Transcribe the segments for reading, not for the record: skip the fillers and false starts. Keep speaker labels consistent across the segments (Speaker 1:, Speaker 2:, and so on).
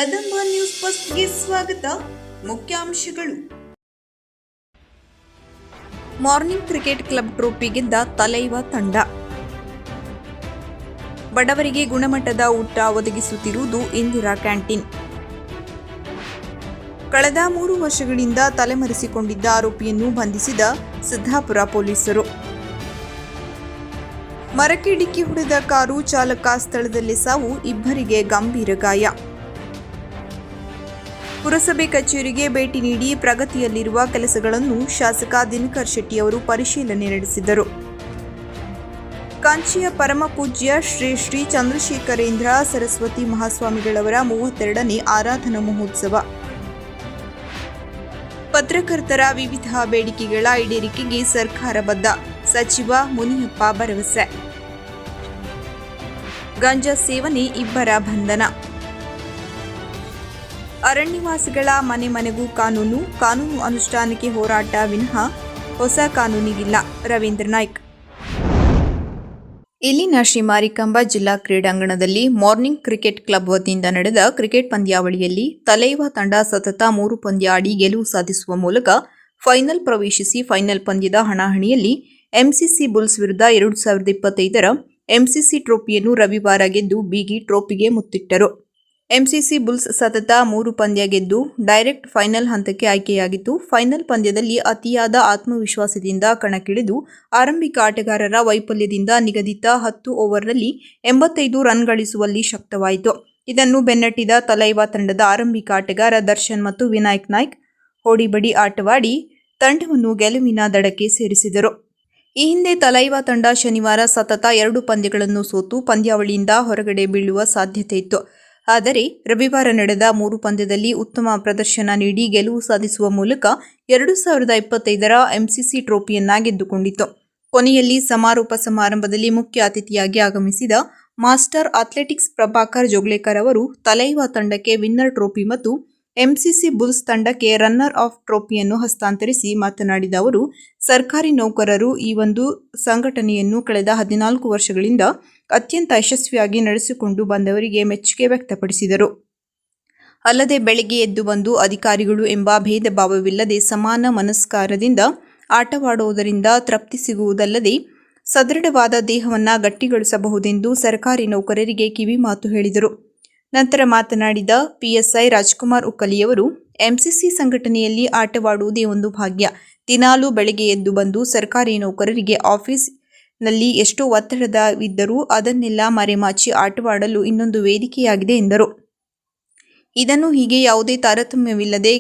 Speaker 1: Kadamba news ಫಸ್ಟ್ಗೆ ಸ್ವಾಗತ. ಮುಖ್ಯಾಂಶಗಳು. ಮಾರ್ನಿಂಗ್ ಕ್ರಿಕೆಟ್ ಕ್ಲಬ್ ಟ್ರೋಫಿ ಗೆದ್ದ ತಲೈವ ತಂಡ. ಬಡವರಿಗೆ ಗುಣಮಟ್ಟದ ಊಟ ಒದಗಿಸುತ್ತಿರುವುದು ಇಂದಿರಾ ಕ್ಯಾಂಟೀನ್. ಕಳೆದ 3 ವರ್ಷಗಳಿಂದ ತಲೆಮರೆಸಿಕೊಂಡಿದ್ದ ಆರೋಪಿಯನ್ನು ಬಂಧಿಸಿದ ಸಿದ್ದಾಪುರ ಪೊಲೀಸರು. ಮರಕ್ಕೆ ಡಿಕ್ಕಿ ಹೊಡೆದ ಕಾರು ಚಾಲಕ ಸ್ಥಳದಲ್ಲೇ ಸಾವು, ಇಬ್ಬರಿಗೆ ಗಂಭೀರ ಗಾಯ. ಪುರಸಭೆ ಕಚೇರಿಗೆ ಭೇಟಿ ನೀಡಿ ಪ್ರಗತಿಯಲ್ಲಿರುವ ಕೆಲಸಗಳನ್ನು ಶಾಸಕ ದಿನಕರ್ ಶೆಟ್ಟಿ ಅವರು ಪರಿಶೀಲನೆ ನಡೆಸಿದರು. ಕಾಂಚಿಯ ಪರಮ ಪೂಜ್ಯ ಶ್ರೀ ಶ್ರೀ ಚಂದ್ರಶೇಖರೇಂದ್ರ ಸರಸ್ವತಿ ಮಹಾಸ್ವಾಮಿಗಳವರ 32ನೇ ಆರಾಧನಾ ಮಹೋತ್ಸವ. ಪತ್ರಕರ್ತರ ವಿವಿಧ ಬೇಡಿಕೆಗಳ ಈಡೇರಿಕೆಗೆ ಸರ್ಕಾರ ಬದ್ಧ, ಸಚಿವ ಮುನಿಯಪ್ಪ ಭರವಸೆ. ಗಾಂಜಾ ಸೇವನೆ, ಇಬ್ಬರ ಬಂಧನ. ಅರಣ್ಯವಾಸಿಗಳ ಮನೆ ಮನೆಗೂ ಕಾನೂನು ಅನುಷ್ಠಾನಕ್ಕೆ ಹೋರಾಟ ವಿನಃ ಹೊಸ ಕಾನೂನಿಗಿಲ್ಲ. ರವೀಂದ್ರ ನಾಯ್ಕ್. ಇಲ್ಲಿನ ಶ್ರೀ ಮಾರಿಕಾಂಬಾ ಜಿಲ್ಲಾ ಕ್ರೀಡಾಂಗಣದಲ್ಲಿ ಮಾರ್ನಿಂಗ್ ಕ್ರಿಕೆಟ್ ಕ್ಲಬ್ ವತಿಯಿಂದ ನಡೆದ ಕ್ರಿಕೆಟ್ ಪಂದ್ಯಾವಳಿಯಲ್ಲಿ ತಲೈವ ತಂಡ ಸತತ 3 ಪಂದ್ಯ ಆಡಿ ಗೆಲುವು ಸಾಧಿಸುವ ಮೂಲಕ ಫೈನಲ್ ಪ್ರವೇಶಿಸಿ ಫೈನಲ್ ಪಂದ್ಯದ ಹಣಾಹಣಿಯಲ್ಲಿ ಎಂಸಿಸಿ ಬುಲ್ಸ್ ವಿರುದ್ಧ 2025ರ ಎಂಸಿಸಿ ಟ್ರೋಫಿಯನ್ನು ರವಿವಾರ ಗೆದ್ದು ಬೀಗಿ ಟ್ರೋಫಿಗೆ ಮುತ್ತಿಟ್ಟರು. ಎಂಸಿಸಿ ಬುಲ್ಸ್ ಸತತ 3 ಪಂದ್ಯ ಗೆದ್ದು ಡೈರೆಕ್ಟ್ ಫೈನಲ್ ಹಂತಕ್ಕೆ ಆಯ್ಕೆಯಾಗಿತ್ತು. ಫೈನಲ್ ಪಂದ್ಯದಲ್ಲಿ ಅತಿಯಾದ ಆತ್ಮವಿಶ್ವಾಸದಿಂದ ಕಣಕ್ಕಿಳಿದು ಆರಂಭಿಕ ಆಟಗಾರರ ವೈಫಲ್ಯದಿಂದ ನಿಗದಿತ 10 ಓವರ್ನಲ್ಲಿ 85 ರನ್ ಗಳಿಸುವಲ್ಲಿ ಶಕ್ತವಾಯಿತು. ಇದನ್ನು ಬೆನ್ನಟ್ಟಿದ ತಲೈವ ತಂಡದ ಆರಂಭಿಕ ಆಟಗಾರ ದರ್ಶನ್ ಮತ್ತು ವಿನಾಯಕ್ ನಾಯ್ಕ್ ಹೊಡಿಬಡಿ ಆಟವಾಡಿ ತಂಡವನ್ನು ಗೆಲುವಿನ ದಡಕ್ಕೆ ಸೇರಿಸಿದರು. ಈ ಹಿಂದೆ ತಲೈವ ತಂಡ ಶನಿವಾರ ಸತತ 2 ಪಂದ್ಯಗಳನ್ನು ಸೋತು ಪಂದ್ಯಾವಳಿಯಿಂದ ಹೊರಗಡೆ ಬೀಳುವ ಸಾಧ್ಯತೆ ಇತ್ತು. ಆದರೆ ರವಿವಾರ ನಡೆದ 3 ಪಂದ್ಯದಲ್ಲಿ ಉತ್ತಮ ಪ್ರದರ್ಶನ ನೀಡಿ ಗೆಲುವು ಸಾಧಿಸುವ ಮೂಲಕ 2025ರ ಎಂಸಿಸಿ ಟ್ರೋಫಿಯನ್ನ ಗೆದ್ದುಕೊಂಡಿತು. ಕೊನೆಯಲ್ಲಿ ಸಮಾರೋಪ ಸಮಾರಂಭದಲ್ಲಿ ಮುಖ್ಯ ಅತಿಥಿಯಾಗಿ ಆಗಮಿಸಿದ ಮಾಸ್ಟರ್ ಅಥ್ಲೆಟಿಕ್ಸ್ ಪ್ರಭಾಕರ್ ಜೋಗ್ಲೇಕರ್ ಅವರು ತಲೈವ ತಂಡಕ್ಕೆ ವಿನ್ನರ್ ಟ್ರೋಫಿ ಮತ್ತು ಎಂಸಿಸಿ ಬುಲ್ಸ್ ತಂಡಕ್ಕೆ ರನ್ನರ್ ಆಫ್ ಟ್ರೋಫಿಯನ್ನು ಹಸ್ತಾಂತರಿಸಿ ಮಾತನಾಡಿದ ಅವರು, ಸರ್ಕಾರಿ ನೌಕರರು ಈ ಒಂದು ಸಂಘಟನೆಯನ್ನು ಕಳೆದ 14 ವರ್ಷಗಳಿಂದ ಅತ್ಯಂತ ಯಶಸ್ವಿಯಾಗಿ ನಡೆಸಿಕೊಂಡು ಬಂದವರಿಗೆ ಮೆಚ್ಚುಗೆ ವ್ಯಕ್ತಪಡಿಸಿದರು. ಅಲ್ಲದೆ ಬೆಳಗ್ಗೆ ಎದ್ದು ಬಂದು ಅಧಿಕಾರಿಗಳು ಎಂಬ ಭೇದ ಭಾವವಿಲ್ಲದೆ ಸಮಾನ ಮನಸ್ಕಾರದಿಂದ ಆಟವಾಡುವುದರಿಂದ ತೃಪ್ತಿ ಸಿಗುವುದಲ್ಲದೆ ಸದೃಢವಾದ ದೇಹವನ್ನು ಗಟ್ಟಿಗೊಳಿಸಬಹುದೆಂದು ಸರ್ಕಾರಿ ನೌಕರರಿಗೆ ಕಿವಿ ಮಾತು ಹೇಳಿದರು. ನಂತರ ಮಾತನಾಡಿದ ಪಿಎಸ್ಐ ರಾಜ್ಕುಮಾರ್ ಉಕ್ಕಲಿಯವರು, ಎಂಸಿಸಿ ಸಂಘಟನೆಯಲ್ಲಿ ಆಟವಾಡುವುದೇ ಒಂದು ಭಾಗ್ಯ. ದಿನಾಲೂ ಬೆಳಗ್ಗೆ ಎದ್ದು ಬಂದು ಸರ್ಕಾರಿ ನೌಕರರಿಗೆ ಆಫೀಸ್ನಲ್ಲಿ ಎಷ್ಟೋ ಒತ್ತಡವಿದ್ದರೂ ಅದನ್ನೆಲ್ಲ ಮರೆಮಾಚಿ ಆಟವಾಡಲು ಇನ್ನೊಂದು ವೇದಿಕೆಯಾಗಿದೆ ಎಂದರು. ಇದನ್ನು ಹೀಗೆ ಯಾವುದೇ ತಾರತಮ್ಯವಿಲ್ಲದೆ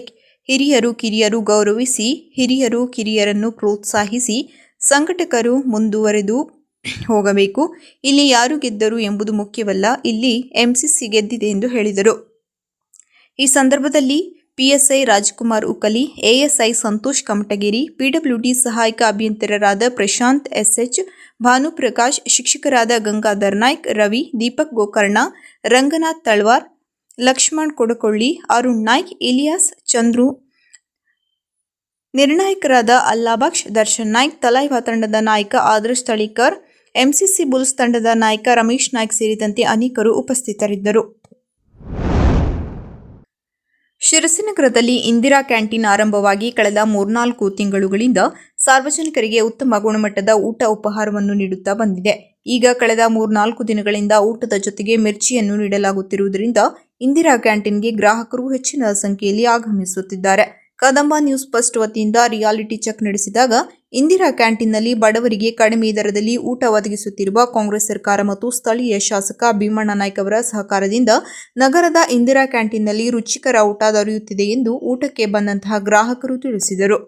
Speaker 1: ಹಿರಿಯರು ಕಿರಿಯರು ಗೌರವಿಸಿ ಹಿರಿಯರು ಕಿರಿಯರನ್ನು ಪ್ರೋತ್ಸಾಹಿಸಿ ಸಂಘಟಕರು ಮುಂದುವರೆದು ಹೋಗಬೇಕು. ಇಲ್ಲಿ ಯಾರು ಗೆದ್ದರು ಎಂಬುದು ಮುಖ್ಯವಲ್ಲ, ಇಲ್ಲಿ ಎಂಸಿಸಿ ಗೆದ್ದಿದೆ ಎಂದು ಹೇಳಿದರು. ಈ ಸಂದರ್ಭದಲ್ಲಿ PSI Rajkumar Ukkali, ASI Santosh Kamatageri, PWD ಸಹಾಯಕ ಅಭಿಯಂತರರಾದ ಪ್ರಶಾಂತ್ ಎಸ್ಎಚ್, ಭಾನುಪ್ರಕಾಶ್, ಶಿಕ್ಷಕರಾದ ಗಂಗಾಧರ್ ನಾಯ್ಕ್, ರವಿ, ದೀಪಕ್ ಗೋಕರ್ಣ, ರಂಗನಾಥ್ ತಳ್ವಾರ್, ಲಕ್ಷ್ಮಣ್ ಕೊಡಕೊಳ್ಳಿ, ಅರುಣ್ ನಾಯ್ಕ್, ಇಲಿಯಾಸ್, ಚಂದ್ರು, ನಿರ್ಣಾಯಕರಾದ ಅಲ್ಲಾಬಕ್ಷ್, ದರ್ಶನ್ ನಾಯ್ಕ್, ತಲೈವ ತಂಡದ ನಾಯಕ ಆದರ್ಶ್ ತಳೀಕರ್, ಎಂಸಿಸಿ ಬುಲ್ಸ್ ತಂಡದ ನಾಯಕ ರಮೇಶ್ ನಾಯ್ಕ್ ಸೇರಿದಂತೆ ಅನೇಕರು ಉಪಸ್ಥಿತರಿದ್ದರು. ಶಿರಸಿನಗರದಲ್ಲಿ ಇಂದಿರಾ ಕ್ಯಾಂಟೀನ್ ಆರಂಭವಾಗಿ ಕಳೆದ 3-4 ತಿಂಗಳುಗಳಿಂದ ಸಾರ್ವಜನಿಕರಿಗೆ ಉತ್ತಮ ಗುಣಮಟ್ಟದ ಊಟ ಉಪಹಾರವನ್ನು ನೀಡುತ್ತಾ ಬಂದಿದೆ. ಈಗ ಕಳೆದ 3-4 ದಿನಗಳಿಂದ ಊಟದ ಜೊತೆಗೆ ಮಿರ್ಚಿಯನ್ನು ನೀಡಲಾಗುತ್ತಿರುವುದರಿಂದ ಇಂದಿರಾ ಕ್ಯಾಂಟೀನ್ಗೆ ಗ್ರಾಹಕರು ಹೆಚ್ಚಿನ ಸಂಖ್ಯೆಯಲ್ಲಿ ಆಗಮಿಸುತ್ತಿದ್ದಾರೆ. ಕದಂಬ ನ್ಯೂಸ್ ಫಸ್ಟ್ ವತಿಯಿಂದ ರಿಯಾಲಿಟಿ ಚೆಕ್ ನಡೆಸಿದಾಗ ಇಂದಿರಾ ಕ್ಯಾಂಟೀನ್ನಲ್ಲಿ ಬಡವರಿಗೆ ಕಡಿಮೆ ದರದಲ್ಲಿ ಊಟ ಒದಗಿಸುತ್ತಿರುವ ಕಾಂಗ್ರೆಸ್ ಸರ್ಕಾರ ಮತ್ತು ಸ್ಥಳೀಯ ಶಾಸಕ ಭೀಮಣ್ಣ ನಾಯ್ಕ್ ಅವರ ಸಹಕಾರದಿಂದ ನಗರದ ಇಂದಿರಾ ಕ್ಯಾಂಟೀನ್ನಲ್ಲಿ ರುಚಿಕರ ಊಟ ದೊರೆಯುತ್ತಿದೆ ಎಂದು ಊಟಕ್ಕೆ ಬಂದಂತಹ ಗ್ರಾಹಕರು ತಿಳಿಸಿದರು.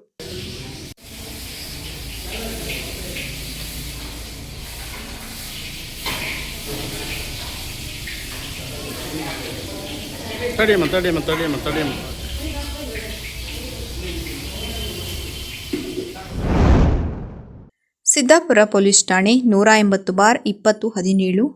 Speaker 1: ಸಿದ್ದಾಪುರ ಪೊಲೀಸ್ ಠಾಣೆ 180/2017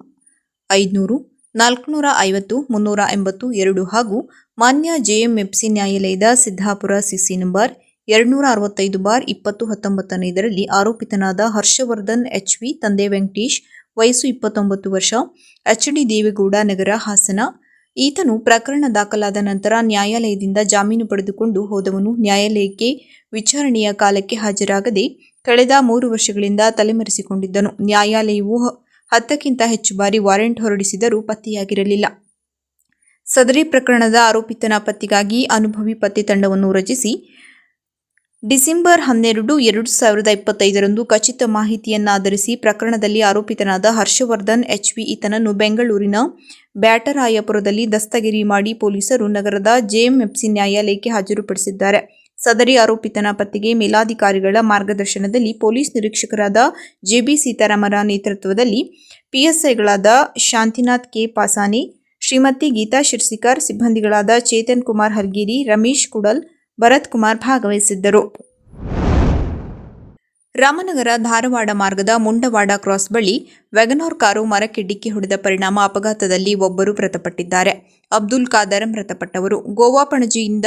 Speaker 1: 500 450 382 ಹಾಗೂ ಮಾನ್ಯ ಜೆಎಂಎಫ್ಸಿ ನ್ಯಾಯಾಲಯದ ಸಿದ್ದಾಪುರ ಸಿಸಿ ನಂಬರ್ 265/2019 ಇದರಲ್ಲಿ ಆರೋಪಿತನಾದ ಹರ್ಷವರ್ಧನ್ ಎಚ್ವಿ, ತಂದೆ ವೆಂಕಟೇಶ್, ವಯಸ್ಸು 29 ವರ್ಷ, ಎಚ್ಡಿ ದೇವೇಗೌಡ ನಗರ, ಹಾಸನ ಈತನು ಪ್ರಕರಣ ದಾಖಲಾದ ನಂತರ ನ್ಯಾಯಾಲಯದಿಂದ ಜಾಮೀನು ಪಡೆದುಕೊಂಡು ಹೋದವನು ನ್ಯಾಯಾಲಯಕ್ಕೆ ವಿಚಾರಣೆಯ ಕಾಲಕ್ಕೆ ಹಾಜರಾಗದೆ ಕಳೆದ 3 ವರ್ಷಗಳಿಂದ ತಲೆಮರೆಸಿಕೊಂಡಿದ್ದನು. ನ್ಯಾಯಾಲಯವು 10ಕ್ಕಿಂತ ಹೆಚ್ಚು ಬಾರಿ ವಾರೆಂಟ್ ಹೊರಡಿಸಿದರೂ ಪತ್ತೆಯಾಗಿರಲಿಲ್ಲ. ಸದರಿ ಪ್ರಕರಣದ ಆರೋಪಿತನ ಪತ್ತೆಗಾಗಿ ಅನುಭವಿ ಪತ್ತೆ ತಂಡವನ್ನು ರಚಿಸಿ ಡಿಸೆಂಬರ್ 12, 2025ರಂದು ಖಚಿತ ಮಾಹಿತಿಯನ್ನಾಧರಿಸಿ ಪ್ರಕರಣದಲ್ಲಿ ಆರೋಪಿತನಾದ ಹರ್ಷವರ್ಧನ್ ಎಚ್ವಿ ಈತನನ್ನು ಬೆಂಗಳೂರಿನ ಬ್ಯಾಟರಾಯಪುರದಲ್ಲಿ ದಸ್ತಗಿರಿ ಮಾಡಿ ಪೊಲೀಸರು ನಗರದ ಜೆಎಂಎಫ್ಸಿ ನ್ಯಾಯಾಲಯಕ್ಕೆ ಹಾಜರುಪಡಿಸಿದ್ದಾರೆ. ಸದರಿ ಆರೋಪಿತನ ಪತ್ತೆಗೆ ಮೇಲಾಧಿಕಾರಿಗಳ ಮಾರ್ಗದರ್ಶನದಲ್ಲಿ ಪೊಲೀಸ್ ನಿರೀಕ್ಷಕರಾದ ಜೆಬಿ ಸೀತಾರಾಮರ ನೇತೃತ್ವದಲ್ಲಿ ಪಿಎಸ್ಐಗಳಾದ ಶಾಂತಿನಾಥ್ ಕೆ ಪಾಸಾನೆ, ಶ್ರೀಮತಿ ಗೀತಾ ಶಿರ್ಸಿಕರ್, ಸಿಬ್ಬಂದಿಗಳಾದ ಚೇತನ್ ಕುಮಾರ್ ಹರ್ಗೇರಿ, ರಮೇಶ್ ಕುಡಲ್, ಭರತ್ ಕುಮಾರ್ ಭಾಗವಹಿಸಿದ್ದರು. ರಾಮನಗರ ಧಾರವಾಡ ಮಾರ್ಗದ ಮುಂಡವಾಡ ಕ್ರಾಸ್ ಬಳಿ ವ್ಯಾಗನಾರ್ ಕಾರು ಮರಕ್ಕೆ ಡಿಕ್ಕಿ ಹೊಡೆದ ಪರಿಣಾಮ ಅಪಘಾತದಲ್ಲಿ ಒಬ್ಬರು ಮೃತಪಟ್ಟಿದ್ದಾರೆ. ಅಬ್ದುಲ್ ಖಾದರ್ ಮೃತಪಟ್ಟವರು. ಗೋವಾ ಪಣಜಿಯಿಂದ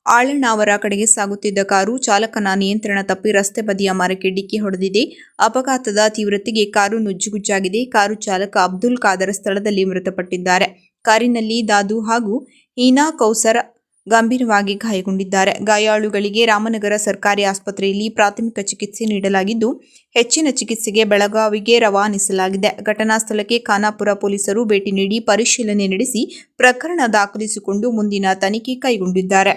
Speaker 1: ಆಳನಾವರ ಕಡೆಗೆ ಸಾಗುತ್ತಿದ್ದ ಕಾರು ಚಾಲಕನ ನಿಯಂತ್ರಣ ತಪ್ಪಿ ರಸ್ತೆ ಬದಿಯ ಮರಕ್ಕೆ ಡಿಕ್ಕಿ ಹೊಡೆದಿದೆ. ಅಪಘಾತದ ತೀವ್ರತೆಗೆ ಕಾರು ನುಜ್ಜುಗುಜ್ಜಾಗಿದೆ. ಕಾರು ಚಾಲಕ ಅಬ್ದುಲ್ ಖಾದರ್ ಸ್ಥಳದಲ್ಲಿ ಮೃತಪಟ್ಟಿದ್ದಾರೆ. ಕಾರಿನಲ್ಲಿ ದಾದು ಹಾಗೂ ಹೀನಾ ಕೌಸರ್ ಗಂಭೀರವಾಗಿ ಗಾಯಗೊಂಡಿದ್ದಾರೆ. ಗಾಯಾಳುಗಳಿಗೆ ರಾಮನಗರ ಸರ್ಕಾರಿ ಆಸ್ಪತ್ರೆಯಲ್ಲಿ ಪ್ರಾಥಮಿಕ ಚಿಕಿತ್ಸೆ ನೀಡಲಾಗಿದ್ದು, ಹೆಚ್ಚಿನ ಚಿಕಿತ್ಸೆಗೆ ಬೆಳಗಾವಿಗೆ ರವಾನಿಸಲಾಗಿದೆ. ಘಟನಾ ಸ್ಥಳಕ್ಕೆ ಖಾನಾಪುರ ಪೊಲೀಸರು ಭೇಟಿ ನೀಡಿ ಪರಿಶೀಲನೆ ನಡೆಸಿ ಪ್ರಕರಣ ದಾಖಲಿಸಿಕೊಂಡು ಮುಂದಿನ ತನಿಖೆ ಕೈಗೊಂಡಿದ್ದಾರೆ.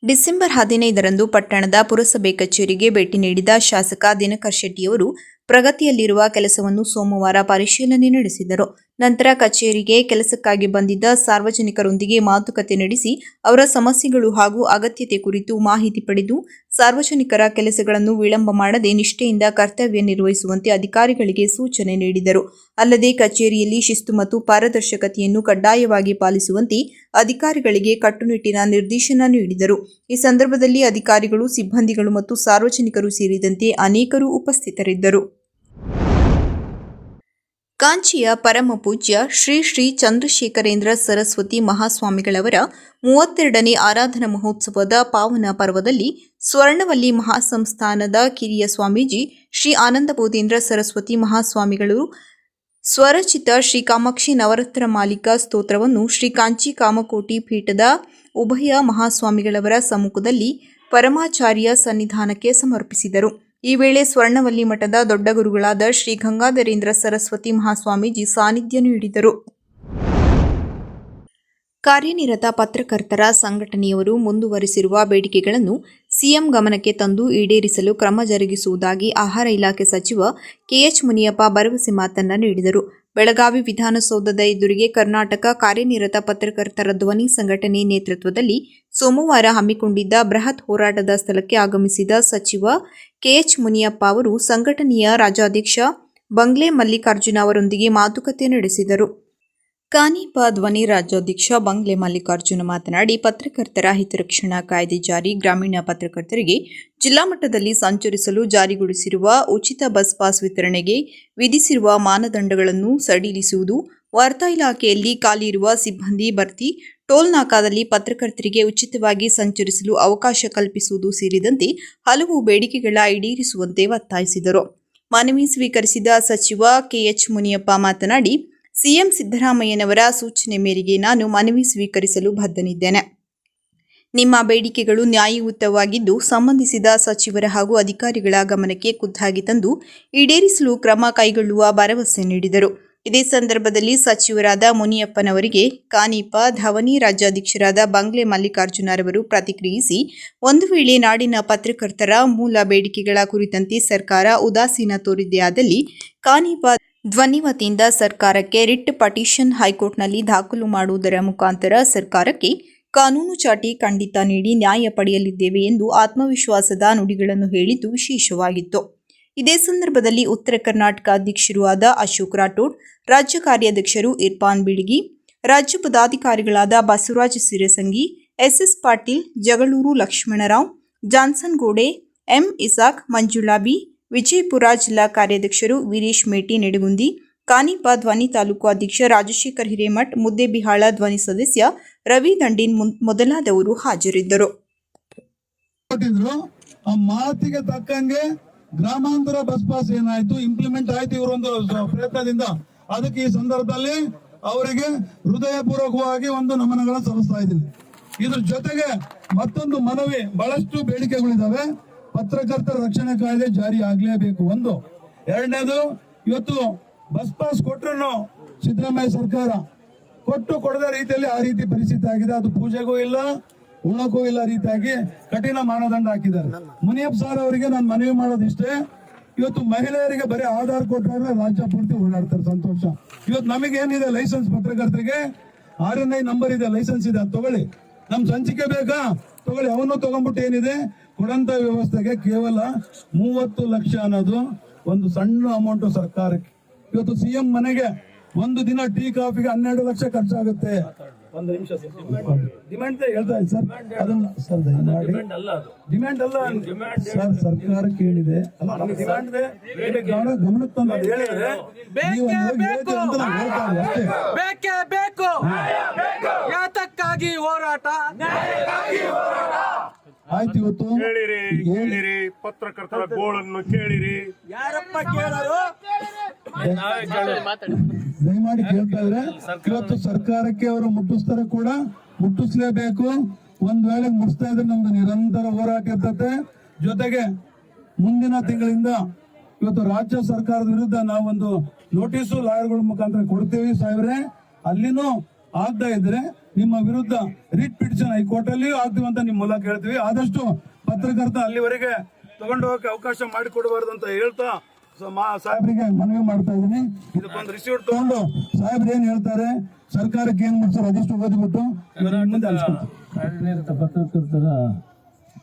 Speaker 1: ಡಿಸೆಂಬರ್ 15ರಂದು ಪಟ್ಟಣದ ಪುರಸಭೆ ಕಚೇರಿಗೆ ಭೇಟಿ ನೀಡಿದ ಶಾಸಕ ದಿನಕರ್ ಶೆಟ್ಟಿಯವರು ಪ್ರಗತಿಯಲ್ಲಿರುವ ಕೆಲಸವನ್ನು ಸೋಮವಾರ ಪರಿಶೀಲನೆ ನಡೆಸಿದರು. ನಂತರ ಕಚೇರಿಗೆ ಕೆಲಸಕ್ಕಾಗಿ ಬಂದಿದ್ದ ಸಾರ್ವಜನಿಕರೊಂದಿಗೆ ಮಾತುಕತೆ ನಡೆಸಿ ಅವರ ಸಮಸ್ಯೆಗಳು ಹಾಗೂ ಅಗತ್ಯತೆ ಕುರಿತು ಮಾಹಿತಿ ಪಡೆದು ಸಾರ್ವಜನಿಕರ ಕೆಲಸಗಳನ್ನು ವಿಳಂಬ ಮಾಡದೆ ನಿಷ್ಠೆಯಿಂದ ಕರ್ತವ್ಯ ನಿರ್ವಹಿಸುವಂತೆ ಅಧಿಕಾರಿಗಳಿಗೆ ಸೂಚನೆ ನೀಡಿದರು. ಅಲ್ಲದೆ ಕಚೇರಿಯಲ್ಲಿ ಶಿಸ್ತು ಮತ್ತು ಪಾರದರ್ಶಕತೆಯನ್ನು ಕಡ್ಡಾಯವಾಗಿ ಪಾಲಿಸುವಂತೆ ಅಧಿಕಾರಿಗಳಿಗೆ ಕಟ್ಟುನಿಟ್ಟಿನ ನಿರ್ದೇಶನ ನೀಡಿದರು. ಈ ಸಂದರ್ಭದಲ್ಲಿ ಅಧಿಕಾರಿಗಳು, ಸಿಬ್ಬಂದಿಗಳು ಮತ್ತು ಸಾರ್ವಜನಿಕರು ಸೇರಿದಂತೆ ಅನೇಕರು ಉಪಸ್ಥಿತರಿದ್ದರು. ಕಾಂಚಿಯ ಪರಮಪೂಜ್ಯ ಶ್ರೀ ಶ್ರೀ ಚಂದ್ರಶೇಖರೇಂದ್ರ ಸರಸ್ವತಿ ಮಹಾಸ್ವಾಮಿಗಳವರ 32ನೇ ಆರಾಧನಾ ಮಹೋತ್ಸವದ ಪಾವನ ಪರ್ವದಲ್ಲಿ ಸ್ವರ್ಣವಲ್ಲಿ ಮಹಾಸಂಸ್ಥಾನದ ಕಿರಿಯ ಸ್ವಾಮೀಜಿ ಶ್ರೀ ಆನಂದಬೋಧೇಂದ್ರ ಸರಸ್ವತಿ ಮಹಾಸ್ವಾಮಿಗಳು ಸ್ವರಚಿತ ಶ್ರೀ ಕಾಮಾಕ್ಷಿ ನವರತ್ನ ಮಾಲಿಕಾ ಸ್ತೋತ್ರವನ್ನು ಶ್ರೀ ಕಾಂಚಿ ಕಾಮಕೋಟಿ ಪೀಠದ ಉಭಯ ಮಹಾಸ್ವಾಮಿಗಳವರ ಸಮ್ಮುಖದಲ್ಲಿ ಪರಮಾಚಾರ್ಯ ಸನ್ನಿಧಾನಕ್ಕೆ ಸಮರ್ಪಿಸಿದರು. ಈ ವೇಳೆ ಸ್ವರ್ಣವಲ್ಲಿ ಮಠದ ದೊಡ್ಡ ಗುರುಗಳಾದ ಶ್ರೀ ಗಂಗಾಧರೇಂದ್ರ ಸರಸ್ವತಿ ಮಹಾಸ್ವಾಮೀಜಿ ಸಾನ್ನಿಧ್ಯ ನೀಡಿದರು. ಕಾರ್ಯನಿರತ ಪತ್ರಕರ್ತರ ಸಂಘಟನೆಯವರು ಮುಂದುವರಿಸಿರುವ ಬೇಡಿಕೆಗಳನ್ನು ಸಿಎಂ ಗಮನಕ್ಕೆ ತಂದು ಈಡೇರಿಸಲು ಕ್ರಮ ಜರುಗಿಸುವುದಾಗಿ ಆಹಾರ ಇಲಾಖೆ ಸಚಿವ ಕೆಎಚ್ ಮುನಿಯಪ್ಪ ಭರವಸೆ ಮಾತನ್ನ ನೀಡಿದರು. ಬೆಳಗಾವಿ ವಿಧಾನಸೌಧದ ಎದುರಿಗೆ ಕರ್ನಾಟಕ ಕಾರ್ಯನಿರತ ಪತ್ರಕರ್ತರ ಧ್ವನಿ ಸಂಘಟನೆ ನೇತೃತ್ವದಲ್ಲಿ ಸೋಮವಾರ ಹಮ್ಮಿಕೊಂಡಿದ್ದ ಬೃಹತ್ ಹೋರಾಟದ ಸ್ಥಳಕ್ಕೆ ಆಗಮಿಸಿದ ಸಚಿವ ಕೆಎಚ್ ಮುನಿಯಪ್ಪ ಅವರು ಸಂಘಟನೆಯ ರಾಜ್ಯಾಧ್ಯಕ್ಷ ಬಂಗ್ಲೆ ಮಲ್ಲಿಕಾರ್ಜುನ ಅವರೊಂದಿಗೆ ಮಾತುಕತೆ ನಡೆಸಿದರು. ಕಾನಿಪ ಧ್ವನಿ ರಾಜ್ಯಾಧ್ಯಕ್ಷ ಬಂಗ್ಲೆ ಮಲ್ಲಿಕಾರ್ಜುನ ಮಾತನಾಡಿ, ಪತ್ರಕರ್ತರ ಹಿತರಕ್ಷಣಾ ಕಾಯ್ದೆ ಜಾರಿ, ಗ್ರಾಮೀಣ ಪತ್ರಕರ್ತರಿಗೆ ಜಿಲ್ಲಾ ಮಟ್ಟದಲ್ಲಿ ಸಂಚರಿಸಲು ಜಾರಿಗೊಳಿಸಿರುವ ಉಚಿತ ಬಸ್ ಪಾಸ್ ವಿತರಣೆಗೆ ವಿಧಿಸಿರುವ ಮಾನದಂಡಗಳನ್ನು ಸಡಿಲಿಸುವುದು, ವಾರ್ತಾ ಇಲಾಖೆಯಲ್ಲಿ ಖಾಲಿ ಇರುವ ಸಿಬ್ಬಂದಿ ಭರ್ತಿ, ಟೋಲ್ ನಾಕಾದಲ್ಲಿ ಪತ್ರಕರ್ತರಿಗೆ ಉಚಿತವಾಗಿ ಸಂಚರಿಸಲು ಅವಕಾಶ ಕಲ್ಪಿಸುವುದು ಸೇರಿದಂತೆ ಹಲವು ಬೇಡಿಕೆಗಳ ಈಡೇರಿಸುವಂತೆ ಒತ್ತಾಯಿಸಿದರು. ಮನವಿ ಸ್ವೀಕರಿಸಿದ ಸಚಿವ ಕೆಎಚ್ ಮುನಿಯಪ್ಪ ಮಾತನಾಡಿ, ಸಿಎಂ ಸಿದ್ದರಾಮಯ್ಯನವರ ಸೂಚನೆ ಮೇರೆಗೆ ನಾನು ಮನವಿ ಸ್ವೀಕರಿಸಲು ಬದ್ಧನಿದ್ದೇನೆ. ನಿಮ್ಮ ಬೇಡಿಕೆಗಳು ನ್ಯಾಯಯುತವಾಗಿದ್ದು ಸಂಬಂಧಿಸಿದ ಸಚಿವರ ಹಾಗೂ ಅಧಿಕಾರಿಗಳ ಗಮನಕ್ಕೆ ಖುದ್ದಾಗಿ ತಂದು ಈಡೇರಿಸಲು ಕ್ರಮ ಕೈಗೊಳ್ಳುವ ಭರವಸೆ ನೀಡಿದರು. ಇದೇ ಸಂದರ್ಭದಲ್ಲಿ ಸಚಿವರಾದ ಮುನಿಯಪ್ಪನವರಿಗೆ ಕಾನಿಪ ಧ್ವನಿ ರಾಜ್ಯಾಧ್ಯಕ್ಷರಾದ ಬಂಗ್ಲೆ ಮಲ್ಲಿಕಾರ್ಜುನರವರು ಪ್ರತಿಕ್ರಿಯಿಸಿ, ಒಂದು ವೇಳೆ ನಾಡಿನ ಪತ್ರಕರ್ತರ ಮೂಲ ಬೇಡಿಕೆಗಳ ಕುರಿತಂತೆ ಸರ್ಕಾರ ಉದಾಸೀನ ತೋರಿದೆಯಾದಲ್ಲಿ ಕಾನಿಪ ಧ್ವನಿ ವತಿಯಿಂದ ಸರ್ಕಾರಕ್ಕೆ ರಿಟ್ ಪಿಟಿಷನ್ ಹೈಕೋರ್ಟ್ನಲ್ಲಿ ದಾಖಲು ಮಾಡುವುದರ ಮುಖಾಂತರ ಸರ್ಕಾರಕ್ಕೆ ಕಾನೂನು ಚಾಟಿ ಖಂಡಿತ ನೀಡಿ ನ್ಯಾಯ ಪಡೆಯಲಿದ್ದೇವೆ ಎಂದು ಆತ್ಮವಿಶ್ವಾಸದ ನುಡಿಗಳನ್ನು ಹೇಳಿದ್ದು ವಿಶೇಷವಾಗಿತ್ತು. ಇದೇ ಸಂದರ್ಭದಲ್ಲಿ ಉತ್ತರ ಕರ್ನಾಟಕ ಅಧ್ಯಕ್ಷರೂ ಆದ ಅಶೋಕ್ ರಾಠೋಡ್, ರಾಜ್ಯ ಕಾರ್ಯಾಧ್ಯಕ್ಷರು ಇರ್ಫಾನ್ ಬಿಳಿಗಿ, ರಾಜ್ಯ ಪದಾಧಿಕಾರಿಗಳಾದ Basavaraj Sirasangi, SS Patil, Jagalur Lakshmanrao, Johnson Gode, M Isak, Manjula B, Vijayapura ಜಿಲ್ಲಾ ಕಾರ್ಯಾಧ್ಯಕ್ಷರು ವೀರೇಶ್ ಮೇಟಿ ನೆಡಗುಂದಿ, ಕಾನಿಪ ಧ್ವನಿ ತಾಲೂಕು ಅಧ್ಯಕ್ಷ ರಾಜಶೇಖರ್ ಹಿರೇಮಠ್, ಮುದ್ದೇಬಿಹಾಳ ಧ್ವನಿ ಸದಸ್ಯ ರವಿ ದಂಡೀನ್ ಮೊದಲಾದವರು ಹಾಜರಿದ್ದರು.
Speaker 2: ಮಾತಿಗೆ ತಕ್ಕಂಗೆ ಗ್ರಾಮಾಂತರ ಬಸ್ ಪಾಸ್ ಏನಾಯ್ತು, ಇಂಪ್ಲಿಮೆಂಟ್ ಆಯ್ತು ಇವರೊಂದು ಪ್ರಯತ್ನದಿಂದ. ಅದಕ್ಕೆ ಈ ಸಂದರ್ಭದಲ್ಲಿ ಅವರಿಗೆ ಹೃದಯಪೂರ್ವಕವಾಗಿ ಒಂದು ನಮನಗಳ ಸಲ್ಲಿಸ್ತಾ ಇದ್ದೀನಿ. ಇದ್ರ ಜೊತೆಗೆ ಮತ್ತೊಂದು ಮನವಿ, ಬಹಳಷ್ಟು ಬೇಡಿಕೆಗಳಿದಾವೆ. ಪತ್ರಕರ್ತರ ರಕ್ಷಣೆ ಕಾಯ್ದೆ ಜಾರಿ ಆಗ್ಲೇಬೇಕು ಒಂದು. ಎರಡನೇದು, ಇವತ್ತು ಬಸ್ ಪಾಸ್ ಕೊಟ್ಟರು ಸಿದ್ದರಾಮಯ್ಯ ಸರ್ಕಾರ ಕೊಡದ ರೀತಿಯಲ್ಲಿ ಆ ರೀತಿ ಪರಿಸ್ಥಿತಿ ಆಗಿದೆ. ಅದು ಪೂಜೆಗೂ ಇಲ್ಲ, ಉಣ್ಣಕ್ಕೂ ಇಲ್ಲ ರೀತಿಯಾಗಿ ಕಠಿಣ ಮಾನದಂಡ ಹಾಕಿದ್ದಾರೆ. ಮುನಿಯಪ್ಪ ಸರ್ ಅವರಿಗೆ ನಾನು ಮನವಿ ಮಾಡೋದಿಷ್ಟೇ, ಇವತ್ತು ಮಹಿಳೆಯರಿಗೆ ಬರೀ ಆಧಾರ್ ಕೊಟ್ಟರೆ ರಾಜ್ಯ ಪೂರ್ತಿ ಓಡಾಡ್ತಾರೆ, ಸಂತೋಷ. ಇವತ್ತು ನಮಗೇನಿದೆ ಲೈಸೆನ್ಸ್, ಪತ್ರಕರ್ತರಿಗೆ RNI ನಂಬರ್ ಇದೆ, ಲೈಸೆನ್ಸ್ ಇದೆ, ಅದು ತಗೊಳ್ಳಿ. ನಮ್ ಸಂಚಿಕೆ ಬೇಕಾ ತಗೊಳ್ಳಿ, ಅವನು ತಗೊಂಡ್ಬಿಟ್ಟು ಏನಿದೆ ಕೊಡಂತ ವ್ಯವಸ್ಥೆಗೆ ಕೇವಲ 30 ಲಕ್ಷ ಅನ್ನೋದು ಒಂದು ಸಣ್ಣ ಅಮೌಂಟ್ ಸರ್ಕಾರಕ್ಕೆ. ಇವತ್ತು CM ಮನೆಗೆ ಒಂದು ದಿನ ಟೀ ಕಾಫಿಗೆ 12 ಲಕ್ಷ ಖರ್ಚಾಗುತ್ತೆ. ಒಂದು ನಿಮಿಷ ಡಿಮ್ಯಾಂಡ್ ಹೇಳ್ತಾ ಇದ್ದೀನಿ ಸರ್, ಅದನ್ನ ಸರ್ ದಯಮಾಡಿ ಡಿಮ್ಯಾಂಡ್ ಅಲ್ಲ ಸರ್, ಸರ್ಕಾರಕ್ಕೆ ಹೇಳಿದೆ ಗಮನಕ್ಕೆ ತಂದು ಹೇಳಿದ್ರೆ ನೀವು ಅಂತ ನಾನು ಹೇಳ್ತಾ ಇದ್ದೀನಿ ಅಷ್ಟೇ.
Speaker 3: ಬೇಕೇ ಬೇಕು, ಯಾತಕ್ಕಾಗಿ ಹೋರಾಟ?
Speaker 2: ಆಯ್ತು, ಇವತ್ತು
Speaker 4: ಕೇಳಿರಿ ಪತ್ರಕರ್ತರ ಗೋಳನ್ನು ಕೇಳಿರಿ.
Speaker 3: ಯಾರಪ್ಪ ಕೇಳರು?
Speaker 2: ದಯಮಾಡಿ ಕೇಳ್ತಾ ಇದ್ರೆ ಇವತ್ತು ಸರ್ಕಾರಕ್ಕೆ ಅವರು ಮುಟ್ಟಿಸ್ತಾರೆ, ಕೂಡ ಮುಟ್ಟಿಸ್ಲೇಬೇಕು. ಒಂದ್ ವೇಳೆ ಮುಟ್ಟಿಸ್ತಾ ಇದ್ರೆ ನಮ್ದು ನಿರಂತರ ಹೋರಾಟ ಇರ್ತದೆ. ಜೊತೆಗೆ ಮುಂದಿನ ತಿಂಗಳಿಂದ ಇವತ್ತು ರಾಜ್ಯ ಸರ್ಕಾರದ ವಿರುದ್ಧ ನಾವೊಂದು ನೋಟಿಸು ಲಾಯರ್ಗಳ ಮುಖಾಂತರ ಕೊಡ್ತೀವಿ ಸಾಹೇಬ್ರೆ. ಅಲ್ಲಿನೂ ಆಗ್ತಾ ಇದ್ರೆ ನಿಮ್ಮ ವಿರುದ್ಧ ರಿಟ್ ಪಿಟಿಷನ್ ಹೈಕೋರ್ಟ್ ಅಲ್ಲಿ ಆಗ್ತೀವಿ ಅಂತ ನಿಮ್ಮ ಮೂಲಕ ಹೇಳ್ತೀವಿ. ಆದಷ್ಟು ಪತ್ರಕರ್ತ ಅಲ್ಲಿವರೆಗೆ ತಗೊಂಡು ಹೋಗಕ್ಕೆ ಅವಕಾಶ ಮಾಡಿಕೊಡಬಾರ್ದು ಅಂತ ಹೇಳ್ತಾ ಸಾಹೇಬ್ರಿಗೆ ಮನವಿ ಮಾಡ್ತಾ ಇದ್ದೀನಿ. ಇದಕ್ಕೊಂದು ರಿಸೀವ್ಟ್ ತಗೊಂಡು ಸಾಹೇಬ್ರು ಏನ್ ಹೇಳ್ತಾರೆ, ಸರ್ಕಾರಕ್ಕೆ ಏನ್ ಮಾಡ್ತಾರೆ ಅದಷ್ಟು ಓದಿಬಿಟ್ಟು ಮುಂದೆ ಅನ್ಸ್ಕೊಳ್ತಾರೆ.
Speaker 5: ಕಾರ್ಯನಿರತ ಪತ್ರಕರ್ತರ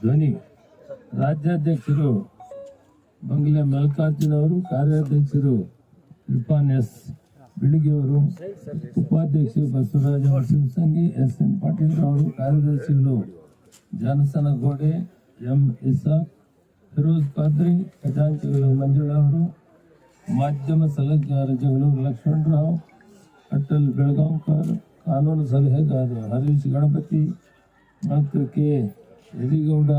Speaker 5: ಧ್ವನಿ ರಾಜ್ಯಾಧ್ಯಕ್ಷರು ಬಂಗ್ಲೆ ಮಲ್ಲಿಕಾರ್ಜುನ ಅವರು, ಕಾರ್ಯಾಧ್ಯಕ್ಷರು ಇರ್ಫಾನ್ ಎಸ್ ಬಿಳಿಗಿಯವರು, ಉಪಾಧ್ಯಕ್ಷರು ಬಸವರಾಜ ಶಿವಸಂಗಿ, SN ಪಾಟೀಲ್ ಅವರು, ಕಾರ್ಯದರ್ಶಿಗಳು ಜಾನಸನ ಗೋಡೆ, M ಇಸಾಕ್, ಫಿರೋಜ್ ಖಾದ್ರಿ, ಖಜಾಂಚಿಗಳು ಮಂಜುಳಾ ಅವರು, ಮಾಧ್ಯಮ ಸಲಹೆಗಾರ ಜಗಳೂರು ಲಕ್ಷ್ಮಣರಾವ್, ಅಟಲ್ ಬೆಳಗಾಂಕರ್, ಕಾನೂನು ಸಲಹೆಗಾರ ಹರೀಶ್ ಗಣಪತಿ ಮತ್ತು K ಯಡಿಗೌಡ,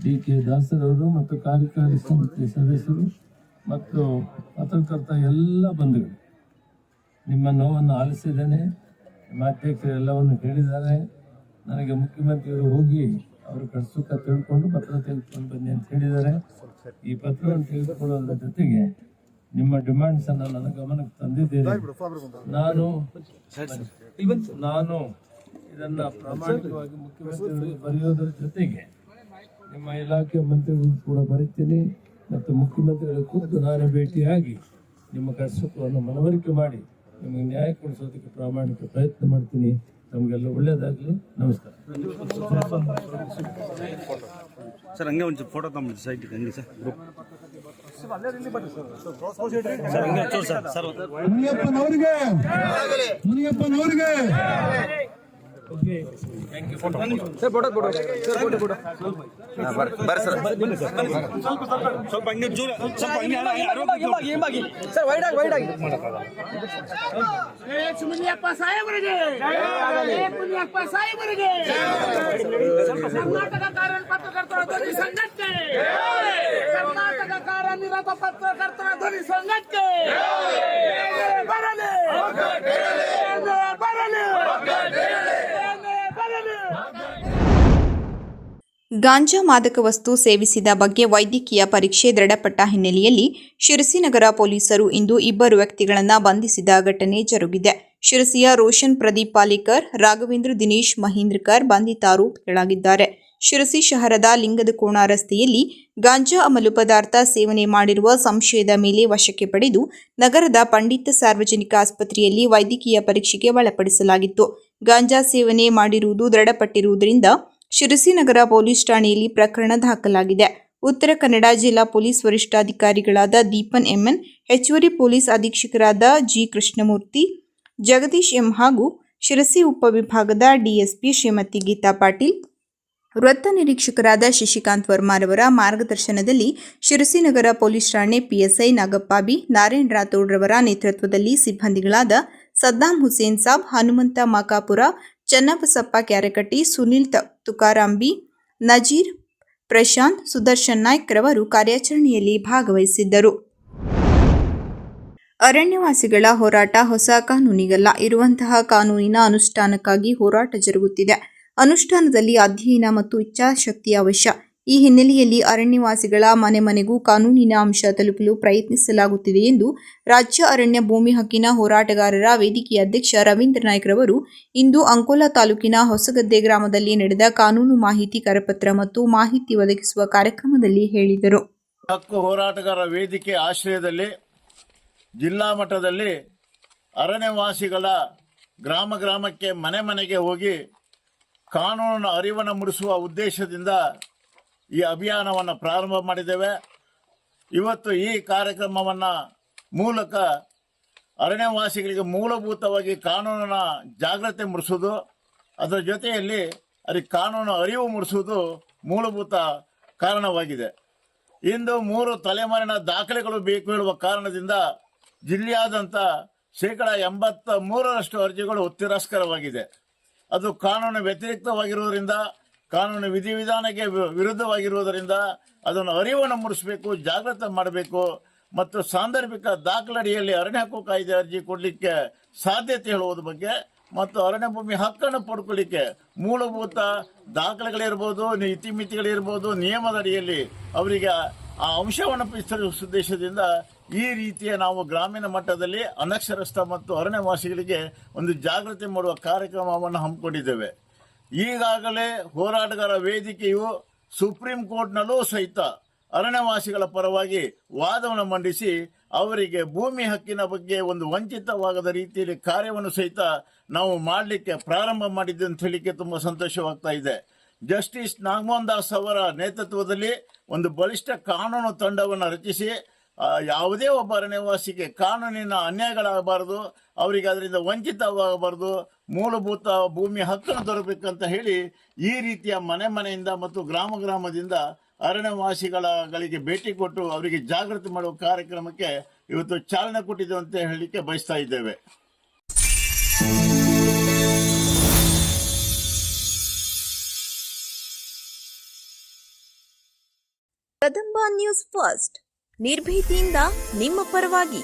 Speaker 5: DK ದಾಸರವರು ಮತ್ತು ಕಾರ್ಯಕಾರಿ ಸಮಿತಿ ಸದಸ್ಯರು ಮತ್ತು ಪತ್ರಕರ್ತ ಎಲ್ಲ ಬಂಧುಗಳು, ನಿಮ್ಮ ನೋವನ್ನು ಆಲಿಸಿದ್ದೇನೆ. ನಿಮ್ಮ ಅಧ್ಯಕ್ಷರು ಎಲ್ಲವನ್ನು ಹೇಳಿದ್ದಾರೆ. ನನಗೆ ಮುಖ್ಯಮಂತ್ರಿಗಳು ಹೋಗಿ ಅವರು ಕಷ್ಟಸುಖ ತಿಳ್ಕೊಂಡು ಪತ್ರ ತೆಗೆದುಕೊಂಡು ಬನ್ನಿ ಅಂತ ಹೇಳಿದ್ದಾರೆ. ಈ ಪತ್ರವನ್ನು ತೆಗೆದುಕೊಳ್ಳೋದ್ರ ಜೊತೆಗೆ ನಿಮ್ಮ ಡಿಮ್ಯಾಂಡ್ಸ್ ಅನ್ನು ನನ್ನ ಗಮನಕ್ಕೆ ತಂದಿದ್ದೇನೆ. ನಾನು ಇದನ್ನ ಪ್ರಾಮಾಣಿಕವಾಗಿ ಮುಖ್ಯಮಂತ್ರಿಗಳಿಗೆ ಬರೆಯೋದ್ರ ಜೊತೆಗೆ ನಿಮ್ಮ ಇಲಾಖೆ ಮಂತ್ರಿಗಳು ಕೂಡ ಬರೀತೀನಿ ಮತ್ತು ಮುಖ್ಯಮಂತ್ರಿಗಳ ಖುದ್ದು ನಾನೇ ಭೇಟಿಯಾಗಿ ನಿಮ್ಮ ಕಷ್ಟವನ್ನು ಮನವರಿಕೆ ಮಾಡಿ ನಿಮಗೆ ನ್ಯಾಯ ಕೊಡಿಸೋದಕ್ಕೆ ಪ್ರಾಮಾಣಿಕ ಪ್ರಯತ್ನ ಮಾಡ್ತೀನಿ. ನಮಗೆಲ್ಲ ಒಳ್ಳೆಯದಾಗಲಿ. ನಮಸ್ಕಾರ
Speaker 6: ಸರ್. ಹಂಗೆ ಒಂದು ಫೋಟೋ ತಗೊಂಡು ಸೈಟ್ ಹಂಗೆ ಸರ್
Speaker 2: ಮುನಿಯಪ್ಪನವ್ರಿಗೆ
Speaker 6: ಸ್ವಲ್ಪ ಹಂಗೆ ಜೂರ ಸ್ವಲ್ಪ ಹಂಗೆ
Speaker 3: ಮುನಿಯಪ್ಪ ಸಾಹೇಬರಿಗೆ, ಮುನಿಯಪ್ಪ ಸಾಹೇಬರಿಗೆ, ಕರ್ನಾಟಕ ಕಾರ್ಯ ಪತ್ರಕರ್ತರ ಧ್ವನಿ ಸಂಘಕ್ಕೆ, ಕರ್ನಾಟಕ ಕಾರ್ಯನಿರತ ಪತ್ರಕರ್ತರ ಧ್ವನಿ ಸಂಘಕ್ಕೆ ಬರಲಿ, ಬರಲಿ.
Speaker 1: ಗಾಂಜಾ ಮಾದಕ ವಸ್ತು ಸೇವಿಸಿದ ಬಗ್ಗೆ ವೈದ್ಯಕೀಯ ಪರೀಕ್ಷೆ ದೃಢಪಟ್ಟ ಹಿನ್ನೆಲೆಯಲ್ಲಿ ಶಿರಸಿ ನಗರ ಪೊಲೀಸರು ಇಂದು 2 ವ್ಯಕ್ತಿಗಳನ್ನು ಬಂಧಿಸಿದ ಘಟನೆ ಜರುಗಿದೆ. ಶಿರಸಿಯ ರೋಷನ್ ಪ್ರದೀಪ್ ಪಾಲೇಕರ್, ರಾಘವೇಂದ್ರ ದಿನೇಶ್ ಮಹೀಂದ್ರಕರ್ ಬಂಧಿತ ಆರೋಪಿಗಳಾಗಿದ್ದಾರೆ. ಶಿರಸಿ ಶಹರದ ಲಿಂಗದಕೋಣ ರಸ್ತೆಯಲ್ಲಿ ಗಾಂಜಾ ಅಮಲು ಪದಾರ್ಥ ಸೇವನೆ ಮಾಡಿರುವ ಸಂಶಯದ ಮೇಲೆ ವಶಕ್ಕೆ ಪಡೆದು ನಗರದ ಪಂಡಿತ್ ಸಾರ್ವಜನಿಕ ಆಸ್ಪತ್ರೆಯಲ್ಲಿ ವೈದ್ಯಕೀಯ ಪರೀಕ್ಷೆಗೆ ಒಳಪಡಿಸಲಾಗಿತ್ತು. ಗಾಂಜಾ ಸೇವನೆ ಮಾಡಿರುವುದು ದೃಢಪಟ್ಟಿರುವುದರಿಂದ ಶಿರಸಿ ನಗರ ಪೊಲೀಸ್ ಠಾಣೆಯಲ್ಲಿ ಪ್ರಕರಣ ದಾಖಲಾಗಿದೆ. ಉತ್ತರ ಕನ್ನಡ ಜಿಲ್ಲಾ ಪೊಲೀಸ್ ವರಿಷ್ಠಾಧಿಕಾರಿಗಳಾದ ದೀಪನ್ MN, ಹೆಚ್ಚುವರಿ ಪೊಲೀಸ್ ಅಧೀಕ್ಷಕರಾದ G ಕೃಷ್ಣಮೂರ್ತಿ, ಜಗದೀಶ್ M ಹಾಗೂ ಶಿರಸಿ ಉಪವಿಭಾಗದ DSP ಶ್ರೀಮತಿ ಗೀತಾ ಪಾಟೀಲ್, ವೃತ್ತ ನಿರೀಕ್ಷಕರಾದ ಶಶಿಕಾಂತ್ ವರ್ಮಾರವರ ಮಾರ್ಗದರ್ಶನದಲ್ಲಿ ಶಿರಸಿ ನಗರ ಪೊಲೀಸ್ ಠಾಣೆ PSI ನಾಗಪ್ಪ ಬಿ, ನಾರಾಯಣ್ ರಾಥೋಡ್ರವರ ನೇತೃತ್ವದಲ್ಲಿ ಸಿಬ್ಬಂದಿಗಳಾದ ಸದ್ದಾಂ ಹುಸೇನ್ ಸಾಬ್, ಹನುಮಂತ ಮಾಕಾಪುರ, ಚನ್ನಬಸಪ್ಪ ಕ್ಯಾರಕಟ್ಟಿ, ಸುನಿಲ್ ತುಕಾರಾಂಬಿ, ನಜೀರ್, ಪ್ರಶಾಂತ್, ಸುದರ್ಶನ್ ನಾಯ್ಕ್ ರವರು ಕಾರ್ಯಾಚರಣೆಯಲ್ಲಿ ಭಾಗವಹಿಸಿದ್ದರು. ಅರಣ್ಯವಾಸಿಗಳ ಹೋರಾಟ ಹೊಸ ಕಾನೂನಿಗಲ್ಲ, ಇರುವಂತಹ ಕಾನೂನಿನ ಅನುಷ್ಠಾನಕ್ಕಾಗಿ ಹೋರಾಟ ಜರುಗುತ್ತಿದೆ. ಅನುಷ್ಠಾನದಲ್ಲಿ ಅಧ್ಯಯನ ಮತ್ತು ಇಚ್ಛಾಶಕ್ತಿ ಅವಶ್ಯ. ಈ ಹಿನ್ನೆಲೆಯಲ್ಲಿ ಅರಣ್ಯವಾಸಿಗಳ ಮನೆ ಮನೆಗೂ ಕಾನೂನಿನ ಅಂಶ ತಲುಪಲು ಪ್ರಯತ್ನಿಸಲಾಗುತ್ತಿದೆ ಎಂದು ರಾಜ್ಯ ಅರಣ್ಯ ಭೂಮಿ ಹಕ್ಕಿನ ಹೋರಾಟಗಾರರ ವೇದಿಕೆಯ ಅಧ್ಯಕ್ಷ ರವೀಂದ್ರ ನಾಯ್ಕ ರವರು ಇಂದು ಅಂಕೋಲಾ ತಾಲೂಕಿನ ಹೊಸಗದ್ದೆ ಗ್ರಾಮದಲ್ಲಿ ನಡೆದ ಕಾನೂನು ಮಾಹಿತಿ ಕರಪತ್ರ ಮತ್ತು ಮಾಹಿತಿ ಒದಗಿಸುವ ಕಾರ್ಯಕ್ರಮದಲ್ಲಿ ಹೇಳಿದರು.
Speaker 7: ಹಕ್ಕು ಹೋರಾಟಗಾರರ ವೇದಿಕೆ ಆಶ್ರಯದಲ್ಲಿ ಜಿಲ್ಲಾ ಮಟ್ಟದಲ್ಲಿ ಅರಣ್ಯವಾಸಿಗಳ ಗ್ರಾಮಕ್ಕೆ ಮನೆ ಮನೆಗೆ ಹೋಗಿ ಕಾನೂನಿನ ಅರಿವನ್ನು ಮೂಡಿಸುವ ಉದ್ದೇಶದಿಂದ ಈ ಅಭಿಯಾನವನ್ನು ಪ್ರಾರಂಭ ಮಾಡಿದ್ದೇವೆ. ಇವತ್ತು ಈ ಕಾರ್ಯಕ್ರಮವನ್ನು ಮೂಲಕ ಅರಣ್ಯವಾಸಿಗಳಿಗೆ ಮೂಲಭೂತವಾಗಿ ಕಾನೂನಿನ ಜಾಗೃತಿ ಮೂಡಿಸುವುದು, ಅದರ ಜೊತೆಯಲ್ಲಿ ಅದಕ್ಕೆ ಕಾನೂನು ಅರಿವು ಮೂಡಿಸುವುದು ಮೂಲಭೂತ ಕಾರಣವಾಗಿದೆ. ಇಂದು 3 ತಲೆಮಾರಿನ ದಾಖಲೆಗಳು ಬೇಕು ಹೇಳುವ ಕಾರಣದಿಂದ ಜಿಲ್ಲೆಯಾದ್ಯಂತ 83% ಅರ್ಜಿಗಳು ತಿರಸ್ಕಾರವಾಗಿದೆ. ಅದು ಕಾನೂನು ವ್ಯತಿರಿಕ್ತವಾಗಿರುವುದರಿಂದ, ಕಾನೂನು ವಿಧಿವಿಧಾನಕ್ಕೆ ವಿರುದ್ಧವಾಗಿರುವುದರಿಂದ ಅದನ್ನು ಅರಿವನ್ನು ಮೂಡಿಸಬೇಕು, ಜಾಗೃತಿ ಮಾಡಬೇಕು ಮತ್ತು ಸಾಂದರ್ಭಿಕ ದಾಖಲಡಿಯಲ್ಲಿ ಅರಣ್ಯ ಹಕ್ಕು ಕಾಯ್ದೆ ಅರ್ಜಿ ಕೊಡಲಿಕ್ಕೆ ಸಾಧ್ಯತೆ ಹೇಳುವುದ್ರ ಬಗ್ಗೆ ಮತ್ತು ಅರಣ್ಯ ಭೂಮಿ ಹಕ್ಕನ್ನು ಪಡ್ಕೊಳ್ಳಿಕ್ಕೆ ಮೂಲಭೂತ ದಾಖಲೆಗಳಿರ್ಬೋದು, ಇತಿಮಿತಿಗಳಿರ್ಬೋದು, ನಿಯಮದ ಅಡಿಯಲ್ಲಿ ಅವರಿಗೆ ಆ ಅಂಶವನ್ನು ವಿಸ್ತರಿಸುವ ಉದ್ದೇಶದಿಂದ ಈ ರೀತಿಯ ನಾವು ಗ್ರಾಮೀಣ ಮಟ್ಟದಲ್ಲಿ ಅನಕ್ಷರಸ್ಥ ಮತ್ತು ಅರಣ್ಯವಾಸಿಗಳಿಗೆ ಒಂದು ಜಾಗೃತಿ ಮಾಡುವ ಕಾರ್ಯಕ್ರಮವನ್ನು ಹಮ್ಮಿಕೊಂಡಿದ್ದೇವೆ. ಈಗಾಗಲೇ ಹೋರಾಟಗಾರ ವೇದಿಕೆಯು ಸುಪ್ರೀಂ ಕೋರ್ಟ್ನಲ್ಲೂ ಸಹಿತ ಅರಣ್ಯವಾಸಿಗಳ ಪರವಾಗಿ ವಾದವನ್ನು ಮಂಡಿಸಿ ಅವರಿಗೆ ಭೂಮಿ ಹಕ್ಕಿನ ಬಗ್ಗೆ ಒಂದು ವಂಚಿತವಾಗದ ರೀತಿಯಲ್ಲಿ ಕಾರ್ಯವನ್ನು ಸಹಿತ ನಾವು ಮಾಡಲಿಕ್ಕೆ ಪ್ರಾರಂಭ ಮಾಡಿದ್ದೆ ಅಂತ ಹೇಳಲಿಕ್ಕೆ ತುಂಬ ಸಂತೋಷವಾಗ್ತಾ ಇದೆ. ಜಸ್ಟಿಸ್ ನಾಗಮೋಹನ್ ದಾಸ್ ಅವರ ನೇತೃತ್ವದಲ್ಲಿ ಒಂದು ಬಲಿಷ್ಠ ಕಾನೂನು ತಂಡವನ್ನು ರಚಿಸಿ ಯಾವುದೇ ಒಬ್ಬ ಅರಣ್ಯವಾಸಿಗೆ ಕಾನೂನಿನ ಅನ್ಯಾಯಗಳಾಗಬಾರದು, ಅವರಿಗೆ ಅದರಿಂದ ವಂಚಿತವಾಗಬಾರದು, ಮೂಲಭೂತ ಭೂಮಿ ಹಕ್ಕನ್ನು ದೊರಕಬೇಕಂತ ಹೇಳಿ ಈ ರೀತಿಯ ಮನೆಯಿಂದ ಮತ್ತು ಗ್ರಾಮದಿಂದ ಅರಣ್ಯವಾಸಿಗಳಿಗೆ ಭೇಟಿ ಕೊಟ್ಟು ಅವರಿಗೆ ಜಾಗೃತಿ ಮಾಡುವ ಕಾರ್ಯಕ್ರಮಕ್ಕೆ ಇವತ್ತು ಚಾಲನೆ ಕೊಟ್ಟಿದ್ದೇವೆ ಅಂತ ಹೇಳಲಿಕ್ಕೆ ಬಯಸ್ತಾ ಇದ್ದೇವೆ.
Speaker 1: ಕದಂಬ ನ್ಯೂಸ್ ಫಸ್ಟ್, ನಿರ್ಭೀತಿಯಿಂದ ನಿಮ್ಮ ಪರವಾಗಿ.